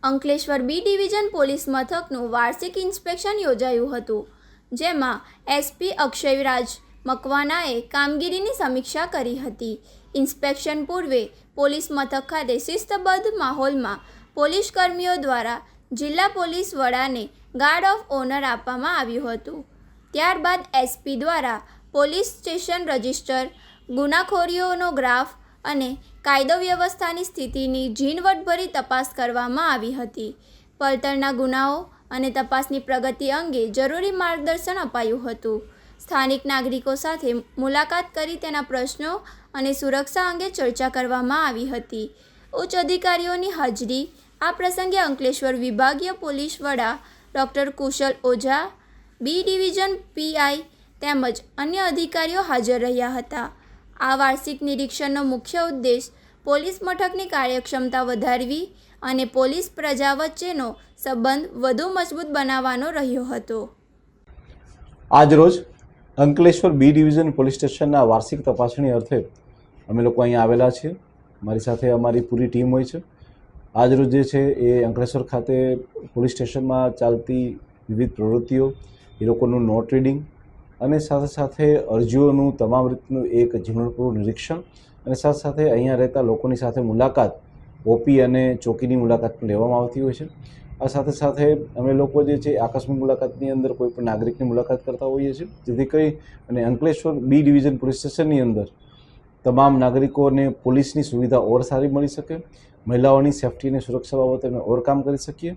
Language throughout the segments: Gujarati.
અંકલેશ્વર બી ડિવિઝન પોલીસ મથકનું વાર્ષિક ઇન્સ્પેક્શન યોજાયું હતું, જેમાં એસપી અક્ષયરાજ મકવાનાએ કામગીરીની સમીક્ષા કરી હતી. ઇન્સ્પેક્શન પૂર્વે પોલીસ મથક ખાતે શિસ્તબદ્ધ માહોલમાં પોલીસ કર્મીઓ દ્વારા જિલ્લા પોલીસ વડાને ગાર્ડ ઓફ ઓનર આપવામાં આવ્યું હતું. ત્યારબાદ એસપી દ્વારા પોલીસ સ્ટેશન રજિસ્ટર, ગુનાખોરીઓનો ગ્રાફ અને કાયદો વ્યવસ્થાની સ્થિતિની ઝીણવટભરી તપાસ કરવામાં આવી હતી. પડતરના ગુનાઓ અને તપાસની પ્રગતિ અંગે જરૂરી માર્ગદર્શન અપાયું હતું. સ્થાનિક નાગરિકો સાથે મુલાકાત કરી તેના પ્રશ્નો અને સુરક્ષા અંગે ચર્ચા કરવામાં આવી હતી. ઉચ્ચ અધિકારીઓની હાજરી. આ પ્રસંગે અંકલેશ્વર વિભાગીય પોલીસ વડા ડૉક્ટર કુશલ ઓઝા, બી ડિવિઝન પીઆઈ તેમજ અન્ય અધિકારીઓ હાજર રહ્યા હતા. આ વાર્ષિક નિરીક્ષણનો મુખ્ય ઉદ્દેશ પોલીસ મથકની કાર્યક્ષમતા વધારવી અને પોલીસ પ્રજા વચ્ચેનો સંબંધ વધુ મજબૂત બનાવવાનો રહ્યો હતો. આજરોજ અંકલેશ્વર બી ડિવિઝન પોલીસ સ્ટેશનના વાર્ષિક તપાસણી અર્થે અમે લોકો અહીંયા આવેલા છીએ. મારી સાથે અમારી પૂરી ટીમ હોય છે. આજરોજ જે છે એ અંકલેશ્વર ખાતે પોલીસ સ્ટેશનમાં ચાલતી વિવિધ પ્રવૃત્તિઓ, એ લોકોનું નોટ રીડિંગ અને સાથે સાથે અરજીઓનું તમામ રીતનું એક ઝીણવટપૂર્વક નિરીક્ષણ અને સાથે સાથે અહીંયા રહેતા લોકોની સાથે મુલાકાત, ઓપી અને ચોકીની મુલાકાત પણ લેવામાં આવતી હોય છે. આ સાથે સાથે અમે લોકો જે છે આકસ્મિક મુલાકાતની અંદર કોઈ પણ નાગરિકની મુલાકાત કરતા હોઈએ છીએ, જેથી કરી અને અંકલેશ્વર બી ડિવિઝન પોલીસ સ્ટેશનની અંદર તમામ નાગરિકોને પોલીસની સુવિધા ઓર સારી મળી શકે, મહિલાઓની સેફ્ટી અને સુરક્ષા બાબતે અમે ઓર કામ કરી શકીએ.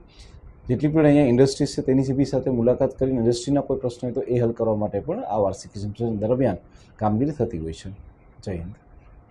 જેટલી પણ અહીંયા ઇન્ડસ્ટ્રીઝ છે તેની બી સાથે મુલાકાત કરીને ઇન્ડસ્ટ્રીના કોઈ પ્રશ્ન હોય તો એ હલ કરવા માટે પણ આ વાર્ષિક ઇન્સ્પેક્શન દરમિયાન કામગીરી થતી હોય છે. જય હિન્દ.